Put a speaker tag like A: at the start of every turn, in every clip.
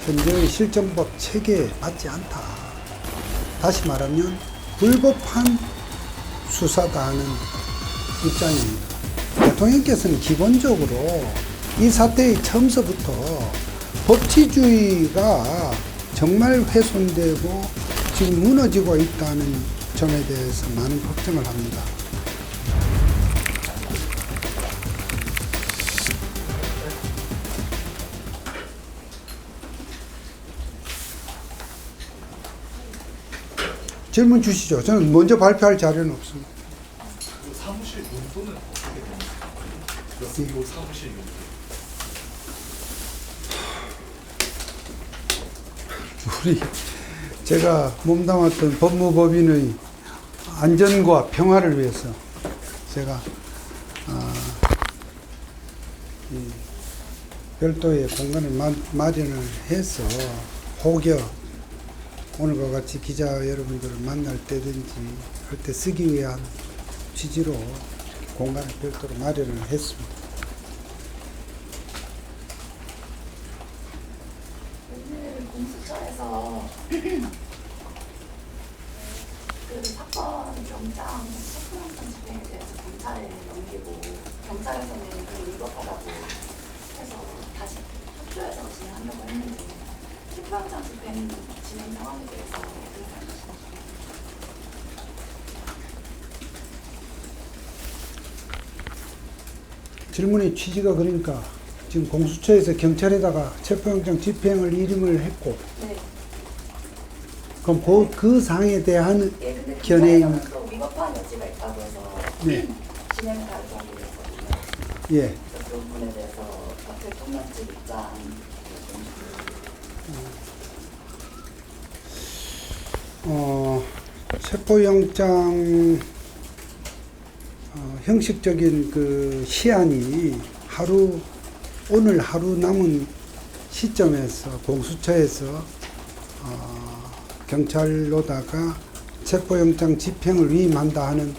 A: 현재의 실정법 체계에 맞지 않다. 다시 말하면 불법한 수사다 하는 입장입니다. 대통령께서는 기본적으로 이 사태의 처음서부터 법치주의가 정말 훼손되고 지금 무너지고 있다는 점에 대해서 많은 걱정을 합니다. 질문 주시죠. 저는 먼저 발표할 자료는 없습니다.
B: 그 사무실 용도는 어떻게 됩니까? 이 사무실 용도.
A: 제가 몸담았던 법무법인의 안전과 평화를 위해서 제가 이 별도의 공간을 마련을 해서 혹여 오늘과 같이 기자 여러분들을 만날 때든지 할 때 쓰기 위한 취지로 공간을 별도로 마련을 했습니다.
C: 오늘 공수처에서 그 사건 영장, 체포영장 집행에 대해서 경찰에 넘기고 경찰에서는 그 위법하다고 해서 다시 협조해서 진행하려고 했는데 체포영장 집행 진행 상황에 대해서 어떻게 생각하시나요?
A: 질문의 취지가 그러니까 지금 공수처에서 경찰에다가 체포영장 집행을 일임을 했고
C: 네.
A: 그럼 그 사항에 대한
C: 예, 근데
A: 견해인
C: 경찰에서는 또 위법한 여지가 있다고 해서
A: 네.
C: 진행을 하려고 했거든요.
A: 예.
C: 그 부분에 대해서 대통령 측 입장
A: 체포영장 형식적인 그 시한이 오늘 하루 남은 시점에서 공수처에서 경찰로다가 체포영장 집행을 일임한다는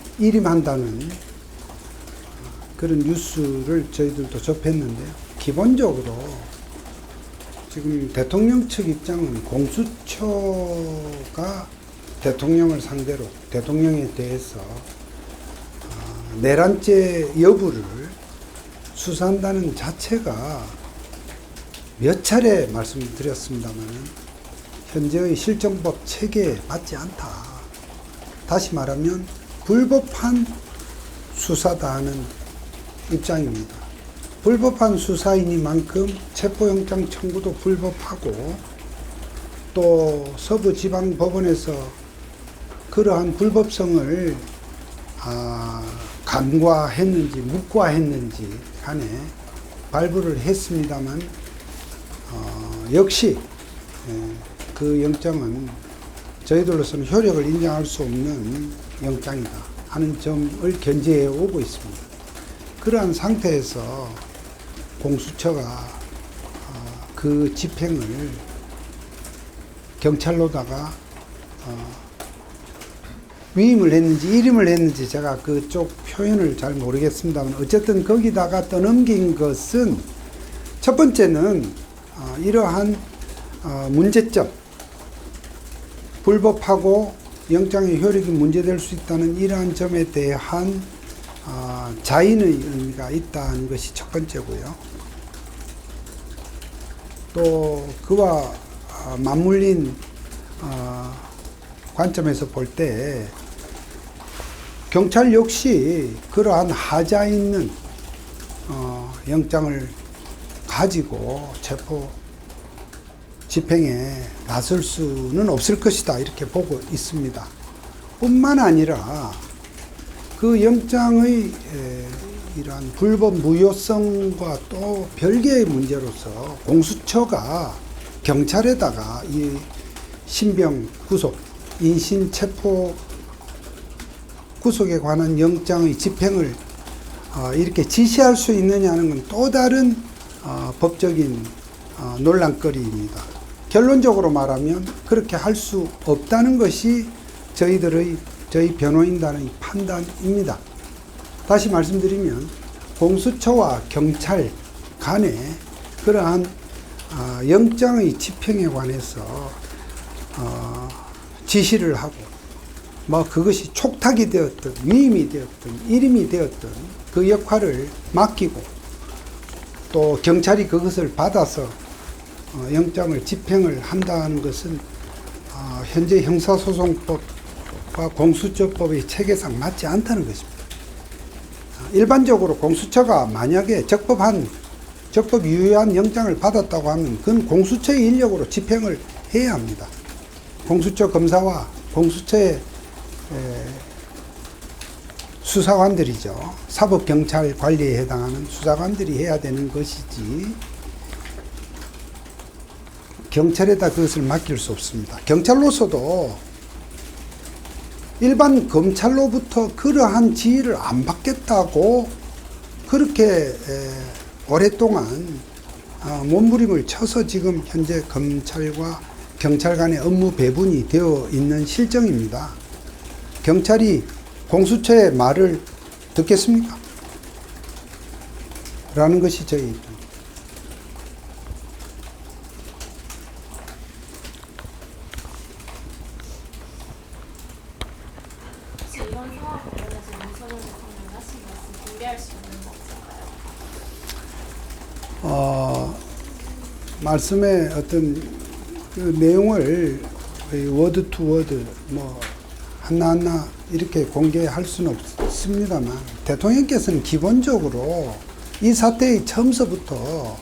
A: 그런 뉴스를 저희들도 접했는데요. 기본적으로 지금 대통령 측 입장은 공수처가 대통령을 상대로 대통령에 대해서 내란죄 여부를 수사한다는 자체가 몇 차례 말씀드렸습니다만 현재의 실정법 체계에 맞지 않다. 다시 말하면 불법한 수사다 하는 입장입니다. 불법한 수사이니만큼 체포영장 청구도 불법하고 또 서부지방법원에서 그러한 불법성을 간과했는지 묵과했는지 간에 발부를 했습니다만 역시 그 영장은 저희들로서는 효력을 인정할 수 없는 영장이다 하는 점을 견지해 오고 있습니다. 그러한 상태에서 공수처가 그 집행을 경찰로다가 위임을 했는지 일임을 했는지 제가 그쪽 표현을 잘 모르겠습니다만 어쨌든 거기다가 떠넘긴 것은 첫 번째는 이러한 문제점, 불법하고 영장의 효력이 문제될 수 있다는 이러한 점에 대한 자인의 의미가 있다는 것이 첫 번째고요. 또 그와 맞물린 관점에서 볼 때 경찰 역시 그러한 하자 있는 영장을 가지고 체포 집행에 나설 수는 없을 것이다 이렇게 보고 있습니다. 뿐만 아니라 그 영장의 이러한 불법 무효성과 또 별개의 문제로서 공수처가 경찰에다가 이 신병 구속, 인신 체포 구속에 관한 영장의 집행을 이렇게 지시할 수 있느냐는 건 또 다른 법적인 논란거리입니다. 결론적으로 말하면 그렇게 할 수 없다는 것이 저희 변호인단의 판단입니다. 다시 말씀드리면 공수처와 경찰 간에 그러한 영장의 집행에 관해서 지시를 하고 뭐 그것이 촉탁이 되었든 위임이 되었든 일임이 되었든 그 역할을 맡기고 또 경찰이 그것을 받아서 영장을 집행을 한다는 것은 현재 형사소송법과 공수처법의 체계상 맞지 않다는 것입니다. 일반적으로 공수처가 만약에 적법 유효한 영장을 받았다고 하면 그건 공수처의 인력으로 집행을 해야 합니다. 공수처 검사와 공수처의 수사관들이죠. 사법경찰 관리에 해당하는 수사관들이 해야 되는 것이지 경찰에다 그것을 맡길 수 없습니다. 경찰로서도 일반 검찰로부터 그러한 지휘를 안 받겠다고 그렇게 오랫동안 몸부림을 쳐서 지금 현재 검찰과 경찰 간의 업무 배분이 되어 있는 실정입니다. 경찰이 공수처의 말을 듣겠습니까? 라는 것이 저희 입장.
D: 혹시 이런 상황 관련해서 윤석열 대통령이 하신 말씀 공개할 수 있는 거 없을까요?
A: 말씀의 어떤 그 내용을 워드 투 워드 뭐 하나하나 이렇게 공개할 수는 없습니다만 대통령께서는 기본적으로 이 사태의 처음서부터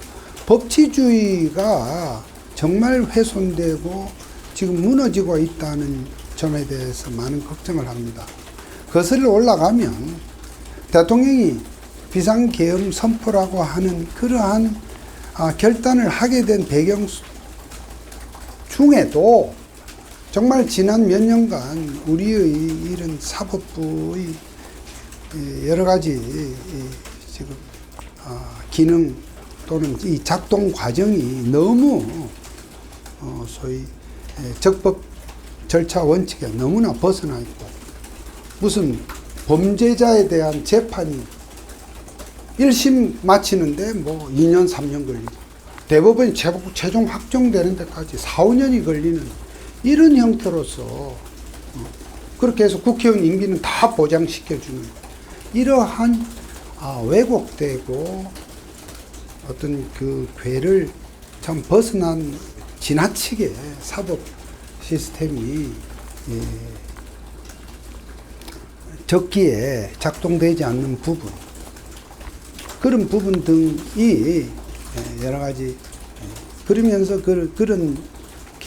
A: 법치주의가 정말 훼손되고 지금 무너지고 있다는 점에 대해서 많은 걱정을 합니다. 거슬러 올라가면 대통령이 비상계엄 선포라고 하는 그러한 결단을 하게 된 배경 중에도 정말 지난 몇 년간 우리의 이런 사법부의 여러 가지 지금 기능 또는 이 작동 과정이 너무 소위 적법 절차 원칙에 너무나 벗어나 있고 무슨 범죄자에 대한 재판이 1심 마치는데 뭐 2년 3년 걸리고 대법원이 최종 확정되는 데까지 4, 5년이 걸리는 이런 형태로서 그렇게 해서 국회의원 임기는 다 보장시켜주는 이러한 왜곡되고 어떤 그 궤를 참 벗어난 지나치게 사법 시스템이 적기에 작동되지 않는 부분 그런 부분 등이 여러 가지 그러면서 그런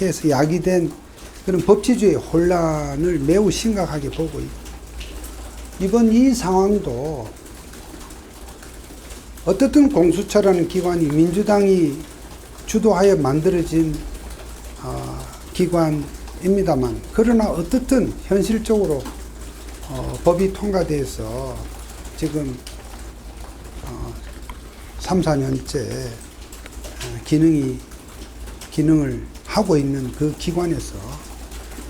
A: 해서 야기된 그런 법치주의 혼란을 매우 심각하게 보고 있고 이번 이 상황도 어떻든 공수처라는 기관이 민주당이 주도하여 만들어진 기관입니다만 그러나 어떻든 현실적으로 법이 통과돼서 지금 3, 4년째 기능을 하고 있는 그 기관에서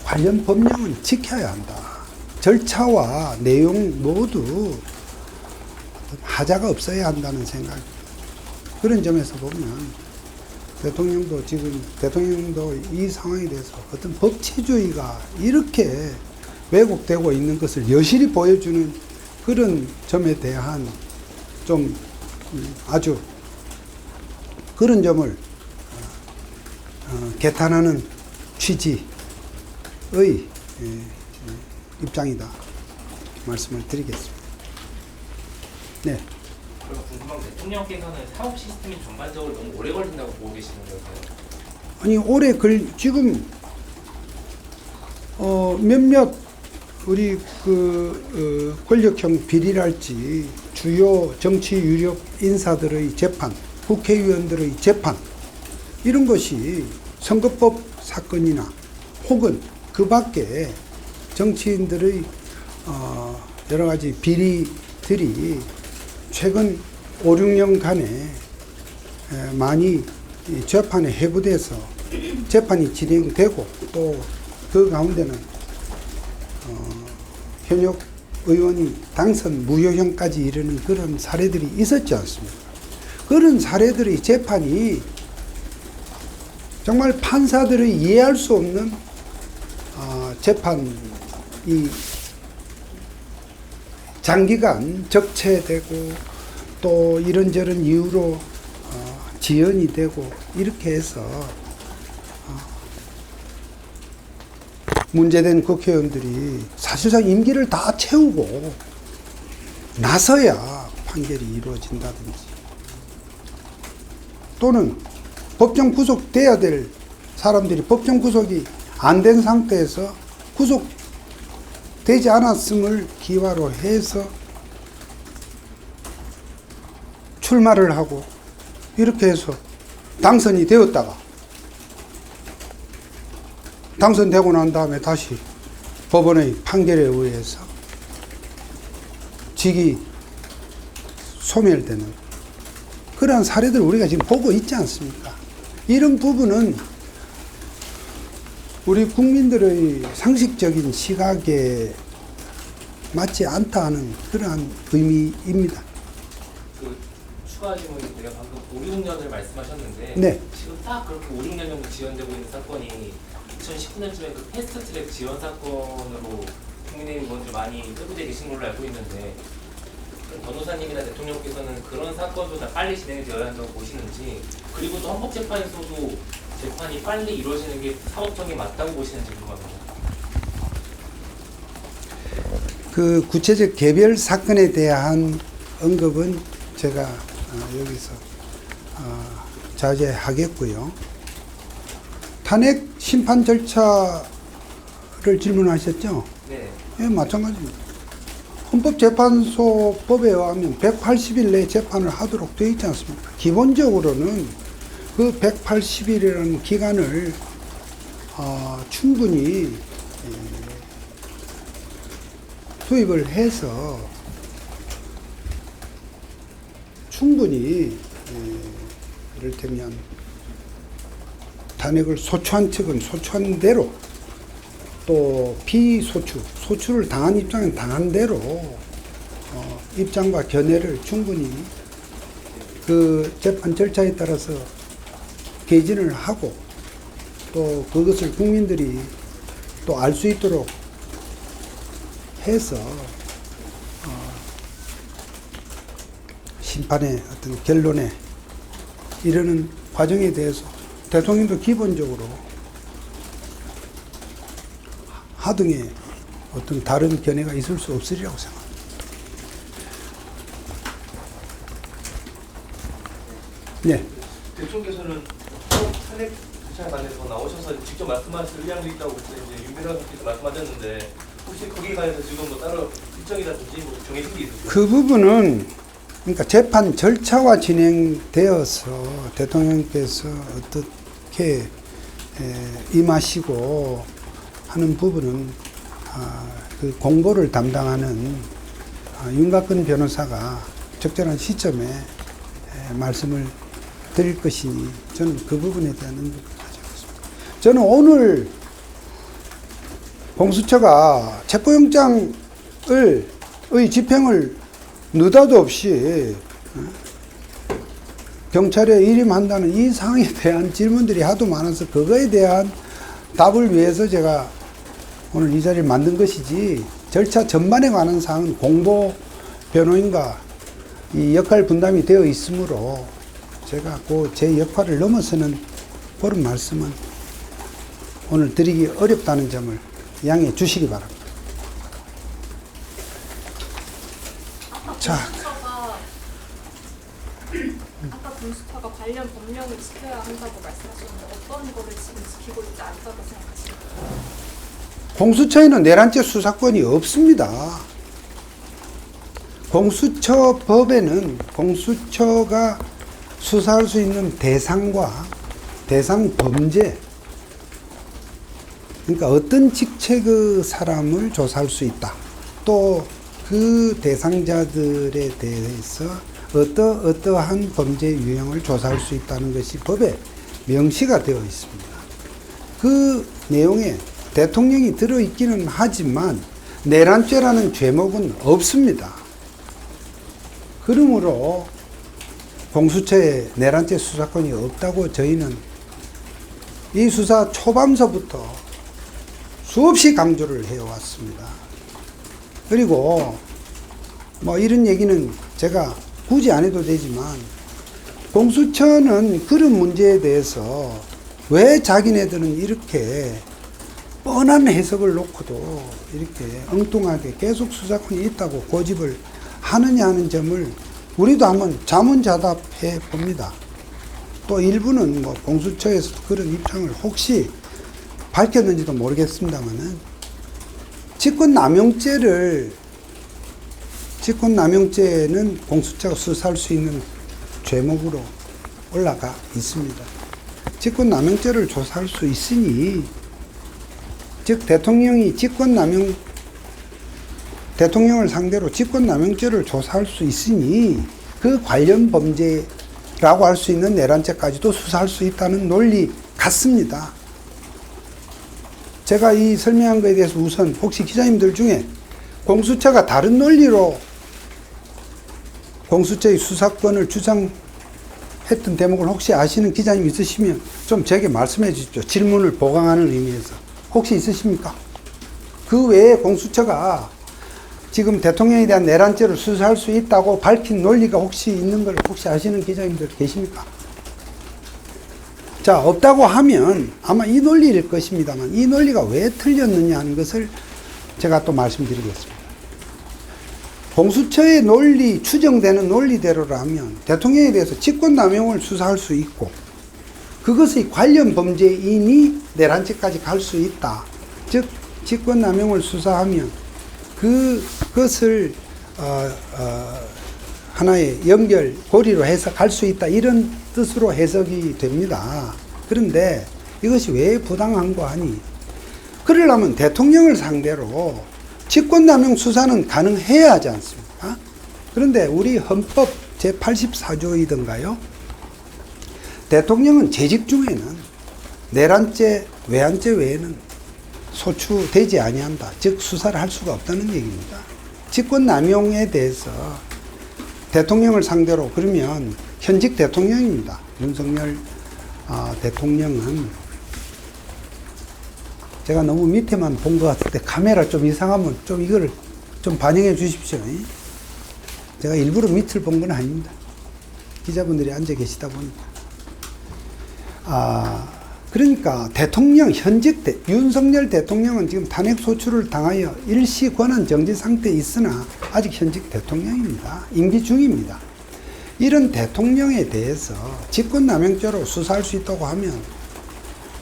A: 관련 법령은 지켜야 한다. 절차와 내용 모두 하자가 없어야 한다는 생각. 그런 점에서 보면 대통령도 이 상황에 대해서 어떤 법치주의가 이렇게 왜곡되고 있는 것을 여실히 보여주는 그런 점에 대한 좀 아주 그런 점을 개탄하는 취지의 입장이다 말씀을 드리겠습니다. 네.
E: 그리고 궁금한 게 대통령께서는 사법 시스템이 전반적으로 너무 오래 걸린다고 보고 계시는 걸까요?
A: 아니 오래 지금 몇몇 우리 권력형 비리랄지 주요 정치 유력 인사들의 재판, 국회의원들의 재판 이런 것이 선거법 사건이나 혹은 그 밖에 정치인들의 여러 가지 비리들이 최근 5, 6년간에 많이 재판에 회부돼서 재판이 진행되고 또 그 가운데는 현역 의원이 당선 무효형까지 이르는 그런 사례들이 있었지 않습니까? 그런 사례들의 재판이 정말 판사들의 이해할 수 없는 재판이 장기간 적체되고 또 이런저런 이유로 지연이 되고 이렇게 해서 문제된 국회의원들이 사실상 임기를 다 채우고 나서야 판결이 이루어진다든지 또는 법정 구속돼야 될 사람들이 법정 구속이 안 된 상태에서 구속되지 않았음을 기화로 해서 출마를 하고 이렇게 해서 당선이 되었다가 당선되고 난 다음에 다시 법원의 판결에 의해서 직이 소멸되는 그러한 사례들을 우리가 지금 보고 있지 않습니까? 이런 부분은 우리 국민들의 상식적인 시각에 맞지 않다 하는 그러한 의미입니다.
E: 그 추가 질문이 내가 방금 5, 6년을 말씀하셨는데
A: 네.
E: 지금 딱 그렇게 5, 6년 정도 지연되고 있는 사건이 2019년쯤에 그 패스트트랙 지원 사건으로 국민의힘 의원들 많이 회부되어 계신 걸로 알고 있는데 변호사님이나 대통령께서는 그런 사건보다 빨리 진행이 되어야 한다고 보시는지 그리고 또 헌법재판소도 재판이 빨리 이루어지는 게 사법적인 맞다고 보시는지 궁금합니다.
A: 그 구체적 개별 사건에 대한 언급은 제가 여기서 자제하겠고요. 탄핵 심판 절차를 질문하셨죠?
E: 네.
A: 예, 마찬가지입니다. 헌법재판소법에 의하면 180일 내에 재판을 하도록 되어 있지 않습니까? 기본적으로는 그 180일이라는 기간을 충분히 투입을 해서 충분히 이를테면 탄핵을 소추한 측은 소추한 대로 또 소추를 당한 입장은 당한 대로 입장과 견해를 충분히 그 재판 절차에 따라서 개진을 하고 또 그것을 국민들이 또 알 수 있도록 해서 심판의 어떤 결론에 이르는 과정에 대해서 대통령도 기본적으로 하등의 어떤 다른 견해가 있을 수 없으리라고 생각합니다. 네.
B: 대통령께서는 탄핵 절차에 관해서 나오셔서 직접 말씀하실 의향도 있다고 그때 이제 윤배라 선생님께서 말씀하셨는데 혹시 거기에 관해서 지금 뭐 따로 일정이라든지 뭐 정해진 게 있으세요?
A: 그 부분은 그러니까 재판 절차가 진행되어서 대통령께서 어떻게 임하시고 하는 부분은 그 공보를 담당하는 윤곽근 변호사가 적절한 시점에 말씀을 드릴 것이니 저는 그 부분에 대한 언급을 하지 않겠습니다. 저는 오늘 공수처가 체포영장의 집행을 느닷없이 없이 경찰에 일임한다는 이 사항에 대한 질문들이 하도 많아서 그거에 대한 답을 위해서 제가 오늘 이 자리를 만든 것이지 절차 전반에 관한 사항은 공보 변호인과 이 역할 분담이 되어 있으므로 제가 그 제 역할을 넘어서는 그런 말씀은 오늘 드리기 어렵다는 점을 양해해 주시기 바랍니다. 자,
D: 아까 공수처가 관련 법령을 지켜야 한다고 말씀하셨는데 어떤 거를 지금 지키고 있지 않다고 생각하십니까?
A: 공수처에는 내란죄 수사권이 없습니다. 공수처법에는 공수처가 수사할 수 있는 대상과 대상 범죄, 그러니까 어떤 직책의 사람을 조사할 수 있다. 또 그 대상자들에 대해서 어떠한 범죄 유형을 조사할 수 있다는 것이 법에 명시가 되어 있습니다. 그 내용에 대통령이 들어있기는 하지만 내란죄라는 죄목은 없습니다. 그러므로 공수처에 내란죄 수사권이 없다고 저희는 이 수사 초반서부터 수없이 강조를 해왔습니다. 그리고 뭐 이런 얘기는 제가 굳이 안 해도 되지만 공수처는 그런 문제에 대해서 왜 자기네들은 이렇게 뻔한 해석을 놓고도 이렇게 엉뚱하게 계속 수사권이 있다고 고집을 하느냐 하는 점을 우리도 한번 자문자답해 봅니다. 또 일부는 뭐 공수처에서도 그런 입장을 혹시 밝혔는지도 모르겠습니다만은 직권남용죄는 공수처가 수사할 수 있는 죄목으로 올라가 있습니다. 직권남용죄를 조사할 수 있으니, 즉 대통령이 대통령을 상대로 직권남용죄를 조사할 수 있으니 그 관련 범죄라고 할 수 있는 내란죄까지도 수사할 수 있다는 논리 같습니다. 제가 이 설명한 것에 대해서 우선 혹시 기자님들 중에 공수처가 다른 논리로 공수처의 수사권을 주장했던 대목을 혹시 아시는 기자님 있으시면 좀 제게 말씀해 주십시오. 질문을 보강하는 의미에서. 혹시 있으십니까? 그 외에 공수처가 지금 대통령에 대한 내란죄를 수사할 수 있다고 밝힌 논리가 혹시 있는 걸 혹시 아시는 기자님들 계십니까? 자, 없다고 하면 아마 이 논리일 것입니다만 이 논리가 왜 틀렸느냐 하는 것을 제가 또 말씀드리겠습니다. 공수처의 논리, 추정되는 논리대로라면 대통령에 대해서 직권남용을 수사할 수 있고 그것의 관련 범죄인이 내란죄까지 갈 수 있다. 즉 직권남용을 수사하면 그것을 하나의 연결, 고리로 해석할 수 있다. 이런 뜻으로 해석이 됩니다. 그런데 이것이 왜 부당한고 하니, 그러려면 대통령을 상대로 직권남용 수사는 가능해야 하지 않습니까? 그런데 우리 헌법 제84조이던가요? 대통령은 재직 중에는 내란죄, 외환죄 외에는 소추되지 아니한다. 즉 수사를 할 수가 없다는 얘기입니다. 직권남용에 대해서 대통령을 상대로, 그러면 현직 대통령입니다. 윤석열 대통령은, 제가 너무 밑에만 본 것 같은데 카메라 좀 이상하면 좀 이거를 좀 반영해 주십시오. 제가 일부러 밑을 본 건 아닙니다. 기자분들이 앉아 계시다 보니까. 그러니까 대통령, 현직 윤석열 대통령은 지금 탄핵 소추를 당하여 일시 권한 정지 상태에 있으나 아직 현직 대통령입니다. 임기 중입니다. 이런 대통령에 대해서 직권남용죄로 수사할 수 있다고 하면,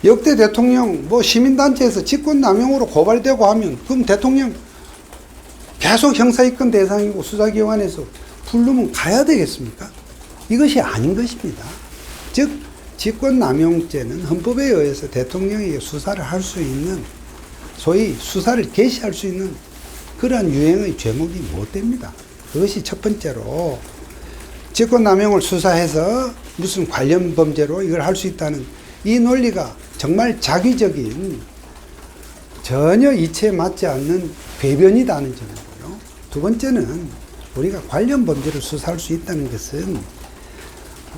A: 역대 대통령 뭐 시민단체에서 직권남용으로 고발되고 하면 그럼 대통령 계속 형사입건 대상이고 수사기관에서 부르면 가야 되겠습니까? 이것이 아닌 것입니다. 즉 직권남용죄는 헌법에 의해서 대통령에게 수사를 할 수 있는, 소위 수사를 개시할 수 있는 그러한 유형의 죄목이 못 됩니다. 그것이 첫 번째로, 직권남용을 수사해서 무슨 관련 범죄로 이걸 할 수 있다는 이 논리가 정말 자기적인, 전혀 이치에 맞지 않는 궤변이다는 점이고요. 두 번째는 우리가 관련 범죄를 수사할 수 있다는 것은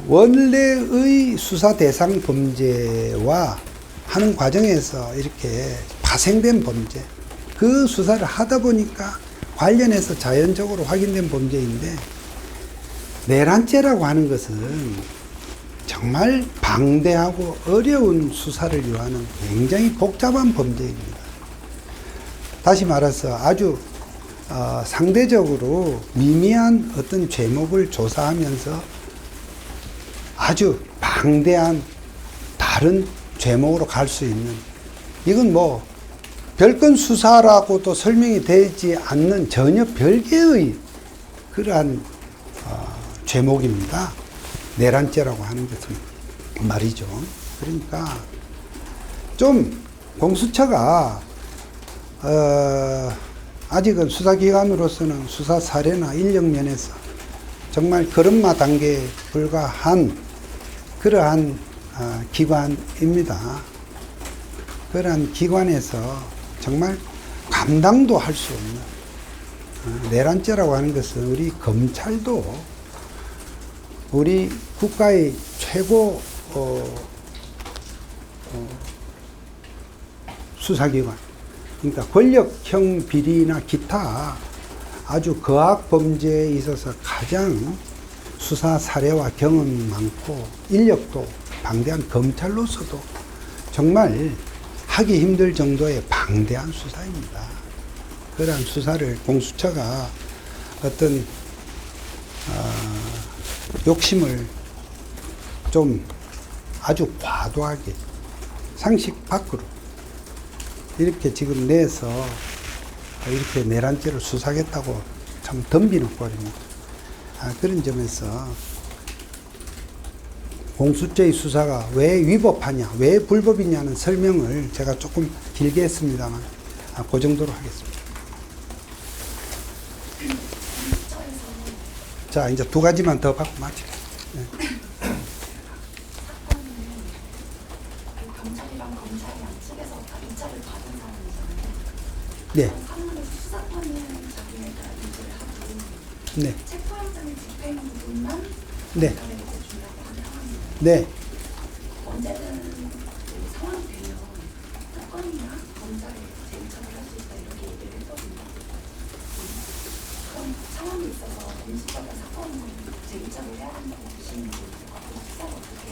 A: 원래의 수사 대상 범죄와 하는 과정에서 이렇게 파생된 범죄, 그 수사를 하다 보니까 관련해서 자연적으로 확인된 범죄인데, 내란죄라고 하는 것은 정말 방대하고 어려운 수사를 요하는 굉장히 복잡한 범죄입니다. 다시 말해서 아주 상대적으로 미미한 어떤 죄목을 조사하면서 아주 방대한 다른 죄목으로 갈 수 있는, 이건 뭐 별건 수사라고도 설명이 되지 않는 전혀 별개의 그러한 죄목입니다. 내란죄라고 하는 것은 말이죠. 그러니까 좀 공수처가 아직은 수사기관으로서는 수사 사례나 인력 면에서 정말 걸음마 단계에 불과한 그러한 기관입니다. 그러한 기관에서 정말 감당도 할 수 없는 내란죄라고 하는 것은 우리 검찰도 우리 국가의 최고 수사기관. 그러니까 권력형 비리나 기타 아주 거악 범죄에 있어서 가장 수사 사례와 경험이 많고 인력도 방대한 검찰로서도 정말 하기 힘들 정도의 방대한 수사입니다. 그러한 수사를 공수처가 어떤 욕심을 좀 아주 과도하게 상식 밖으로 이렇게 지금 내서 이렇게 내란죄를 수사하겠다고 참 덤비는 꼴입니다. 그런 점에서 공수처의 수사가 왜 위법하냐, 왜 불법이냐는 설명을 제가 조금 길게 했습니다만 그 정도로 하겠습니다. 자, 이제 두 가지만 더 받고 마치겠습니다. 네.
C: 사건은 그 경찰이랑 검찰이 양측에서 다 입찰을 받은 사람이잖아요.
A: 네.
C: 사건의 수사권은 자기네가 유지를 하고
A: 네.
C: 체포영장의 집행 부분만
A: 네.
C: 검찰에게 준다고 하는 상황이에요.
A: 네.
C: 언제든 그 상황이 되면 사건이나 검찰에 재입찰을 할 수 있다 이렇게 얘기를 했거든요. 그런 상황이 있어서 공수처가 사건을 재입찰을 해야 한다고 보시는지 앞으로 수사를 어떻게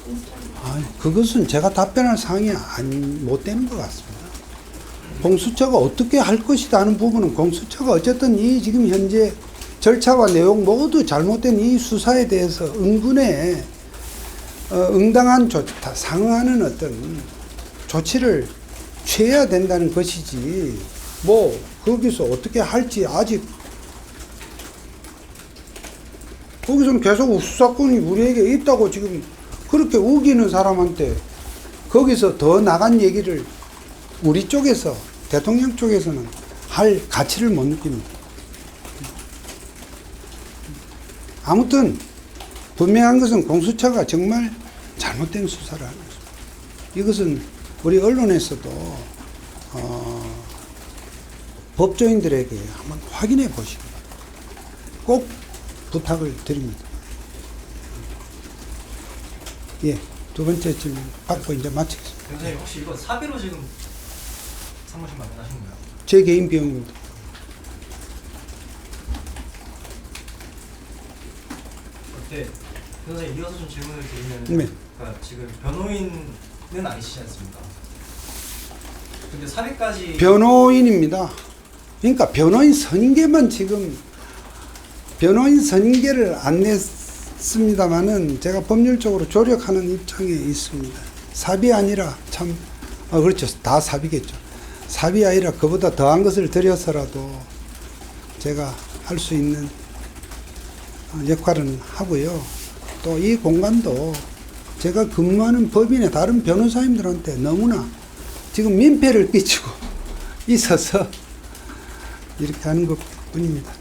C: 공수처를
A: 그것은 제가 답변할 사항이 못 되는 것 같습니다. 공수처가 어떻게 할 것이다 하는 부분은 공수처가 어쨌든 이 지금 현재 절차와 내용 모두 잘못된 이 수사에 대해서 응분에 응당한 상응하는 어떤 조치를 취해야 된다는 것이지 뭐 거기서 어떻게 할지 아직 거기서는 계속 수사권이 우리에게 있다고 지금 그렇게 우기는 사람한테 거기서 더 나간 얘기를 우리 쪽에서 대통령 쪽에서는 할 가치를 못 느낍니다. 아무튼 분명한 것은 공수처가 정말 잘못된 수사를 하는 것입니다. 이것은 우리 언론에서도 법조인들에게 한번 확인해 보시기 바랍니다. 꼭 부탁을 드립니다. 예, 두 번째 질문 받고 이제 마치겠습니다.
F: 선생님 혹시 이거 사비로 지금 사무실 마련하신 거예요?
A: 제 개인 비용입니다.
F: 네. 선생님 이어서 좀 질문을 드리면
A: 네.
F: 그러니까 지금 변호인은 아니시지 않습니까? 근데 사비까지
A: 변호인입니다. 그러니까 변호인 선임계만 지금 변호인 선임계를 안 냈습니다만은 제가 법률적으로 조력하는 입장에 있습니다. 사비 아니라 참 그렇죠. 다 사비겠죠. 사비 아니라 그보다 더한 것을 들여서라도 제가 할 수 있는 역할은 하고요. 또 이 공간도 제가 근무하는 법인의 다른 변호사님들한테 너무나 지금 민폐를 끼치고 있어서 이렇게 하는 것 뿐입니다.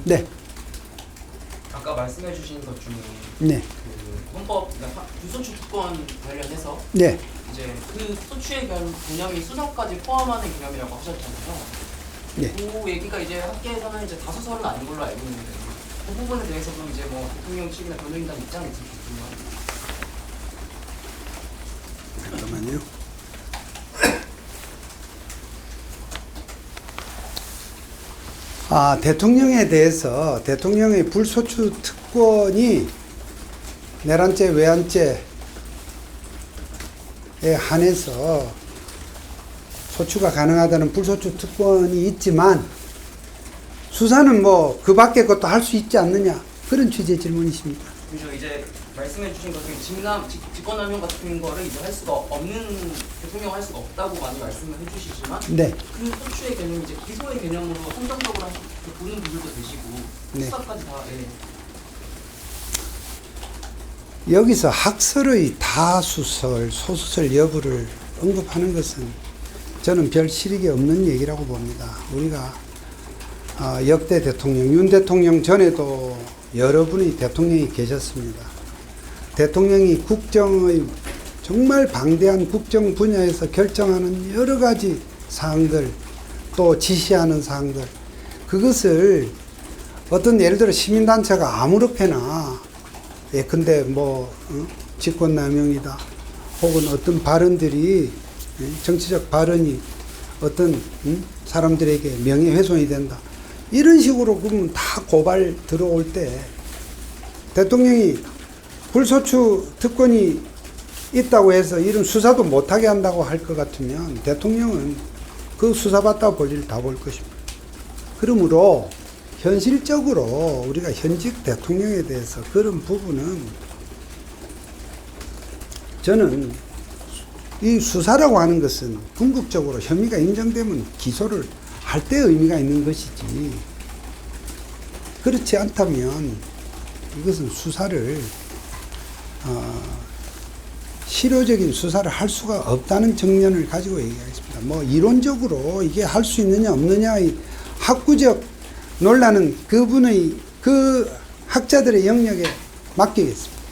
A: 네.
G: 아까 말씀해 주신 것 중에
A: 네.
G: 그 헌법 불소추 특권 관련해서
A: 네.
G: 이제 그 소추의 개념이 수사까지 포함하는 개념이라고 하셨잖아요.
A: 네.
G: 그 얘기가 이제 학계에서는 이제 다수설은 아닌 걸로 알고 있는데 그 부분에 대해서 그럼 이제 뭐 대통령 측이나 변호인단 입장이 있을까요?
A: 잠깐만요. 대통령에 대해서 대통령의 불소추 특권이 내란죄, 외환죄에 한해서 소추가 가능하다는 불소추 특권이 있지만 수사는 뭐 그 밖의 것도 할 수 있지 않느냐 그런 취지의 질문이십니까?
G: 그죠. 이제 말씀해 주신 것 중에 직권남용 같은 거를 이제 할 수가 없는 대통령 할 수가 없다고 많이 말씀을 해주시지만
A: 네.
G: 그 소추의 개념이 이제 기소의 개념으로 선정적으로 보는 분들도 계시고
A: 네.
G: 수사까지 다
A: 여기서 학설의 다수설, 소수설 여부를 언급하는 것은 저는 별 실익이 없는 얘기라고 봅니다. 우리가 역대 대통령, 윤 대통령 전에도 여러 분의 대통령이 계셨습니다. 대통령이 국정의 정말 방대한 국정 분야에서 결정하는 여러 가지 사항들, 또 지시하는 사항들, 그것을 어떤 예를 들어 시민단체가 아무렇게나 예컨대 직권남용이다, 혹은 어떤 발언들이 정치적 발언이 어떤 사람들에게 명예훼손이 된다. 이런 식으로 그러면 다 고발 들어올 때 대통령이 불소추 특권이 있다고 해서 이런 수사도 못하게 한다고 할 것 같으면 대통령은 그 수사받다 볼 일 다 볼 것입니다. 그러므로 현실적으로 우리가 현직 대통령에 대해서 그런 부분은 저는 이 수사라고 하는 것은 궁극적으로 혐의가 인정되면 기소를 할 때 의미가 있는 것이지, 그렇지 않다면 이것은 수사를 실효적인 수사를 할 수가 없다는 정면을 가지고 얘기하겠습니다. 뭐 이론적으로 이게 할 수 있느냐 없느냐의 학구적 논란은 그 학자들의 영역에 맡기겠습니다.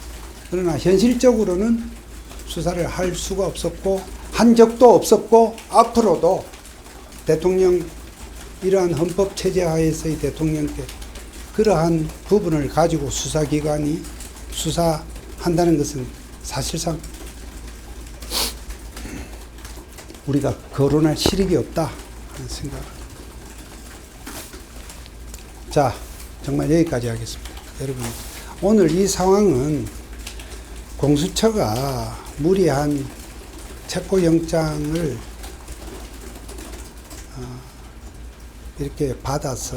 A: 그러나 현실적으로는 수사를 할 수가 없었고 한 적도 없었고 앞으로도 대통령 이러한 헌법 체제 하에서의 대통령께 그러한 부분을 가지고 수사기관이 수사한다는 것은 사실상 우리가 거론할 실익이 없다 하는 생각을. 자, 정말 여기까지 하겠습니다. 여러분, 오늘 이 상황은 공수처가 무리한 체포영장을 이렇게 받아서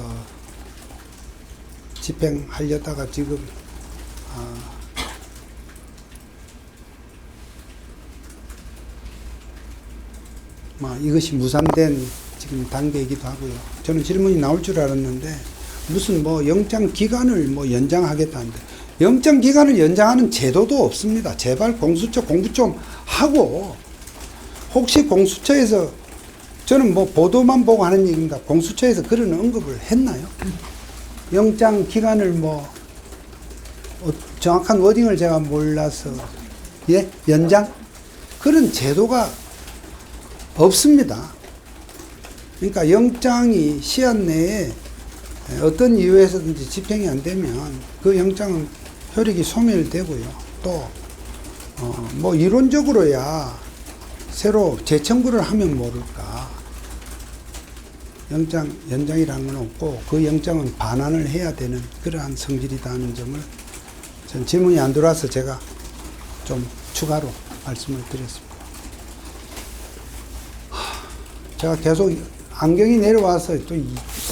A: 집행하려다가 지금 이것이 무산된 지금 단계이기도 하고요. 저는 질문이 나올 줄 알았는데 무슨 영장 기간을 연장하겠다는데 영장 기간을 연장하는 제도도 없습니다. 제발 공수처 공부 좀 하고, 혹시 공수처에서, 저는 보도만 보고 하는 얘기입니다. 공수처에서 그런 언급을 했나요? 영장 기간을 정확한 워딩을 제가 몰라서, 예? 연장? 그런 제도가 없습니다. 그러니까 영장이 시한 내에 어떤 이유에서든지 집행이 안 되면 그 영장은 효력이 소멸되고요. 또 이론적으로야 새로 재청구를 하면 모를까 영장 연장이라는 건 없고 그 영장은 반환을 해야 되는 그러한 성질이다 하는 점을, 전 질문이 안 들어와서 제가 좀 추가로 말씀을 드렸습니다. 제가 계속 안경이 내려와서 또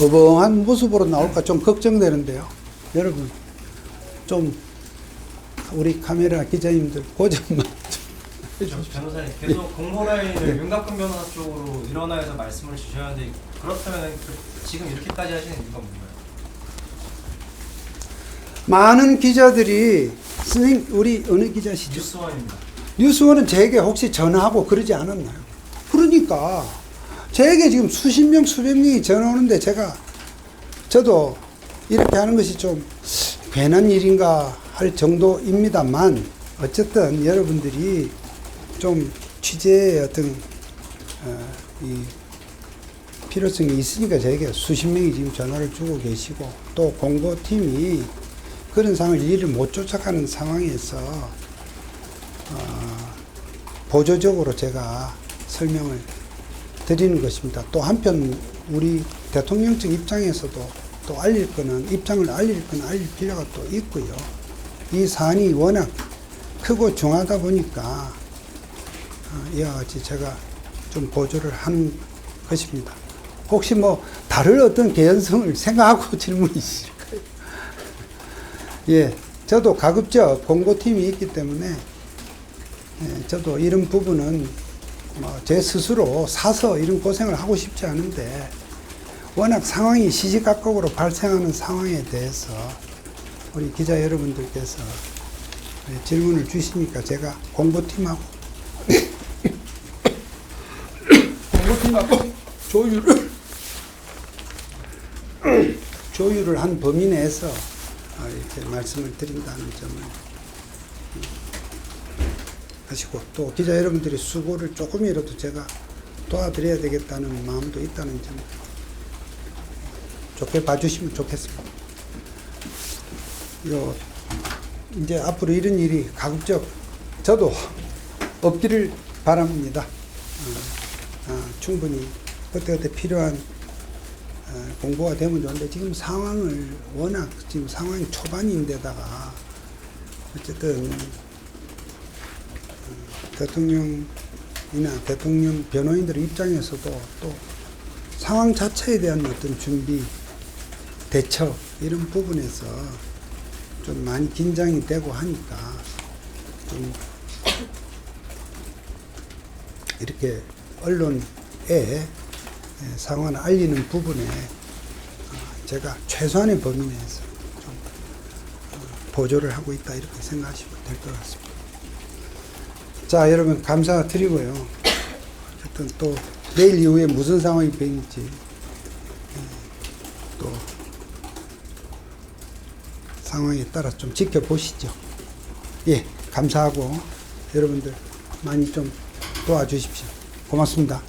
A: 어벙한 모습으로 나올까 좀 걱정되는데요. 여러분, 좀 우리 카메라 기자님들 고점만 좀.
F: 변호사님 계속 공보라인을 윤갑근 변호사 쪽으로 일어나서 말씀을 주셔야하는데, 그렇다면 지금 이렇게까지 하시는 이유가 뭔가요?
A: 많은 기자들이, 선생님 우리 어느 기자시죠?
F: 뉴스원입니다.
A: 뉴스원은 제게 혹시 전화하고 그러지 않았나요? 그러니까 제게 지금 수십 명 수백 명이 전화 오는데 저도 이렇게 하는 것이 좀 괜한 일인가 할 정도입니다만, 어쨌든 여러분들이 좀 취재의 어떤 이 필요성이 있으니까 저에게 수십 명이 지금 전화를 주고 계시고, 또 공보팀이 그런 상황을 일을 못 쫓아가는 상황에서 보조적으로 제가 설명을 드리는 것입니다. 또 한편 우리 대통령 측 입장에서도 또 입장을 알릴 필요가 또 있고요. 이 사안이 워낙 크고 중하다 보니까 이와 같이 제가 좀 보조를 하는 것입니다. 혹시 다른 어떤 개연성을 생각하고 질문이 있을까요? 예, 저도 가급적 공보팀이 있기 때문에 저도 이런 부분은 제 스스로 사서 이런 고생을 하고 싶지 않은데, 워낙 상황이 시시각각으로 발생하는 상황에 대해서 우리 기자 여러분들께서 질문을 주시니까 제가 공보팀하고 조율을 한 범위 내에서 이렇게 말씀을 드린다는 점을 하시고, 또 기자 여러분들의 수고를 조금이라도 제가 도와드려야 되겠다는 마음도 있다는 점 좋게 봐주시면 좋겠습니다. 이제 앞으로 이런 일이 가급적, 저도 없기를 바랍니다. 충분히 그때 필요한 공부가 되면 좋은데 지금 상황을 워낙 지금 상황이 초반인데다가 어쨌든 대통령이나 대통령 변호인들 입장에서도 또 상황 자체에 대한 어떤 준비, 대처 이런 부분에서 좀 많이 긴장이 되고 하니까 좀 이렇게 언론에 상황을 알리는 부분에 제가 최소한의 범위 내에서 좀 보조를 하고 있다 이렇게 생각하시면 될 것 같습니다. 자, 여러분 감사드리고요. 어쨌든 또 내일 이후에 무슨 상황이 변할지 또 상황에 따라 좀 지켜보시죠. 예, 감사하고 여러분들 많이 좀 도와주십시오. 고맙습니다.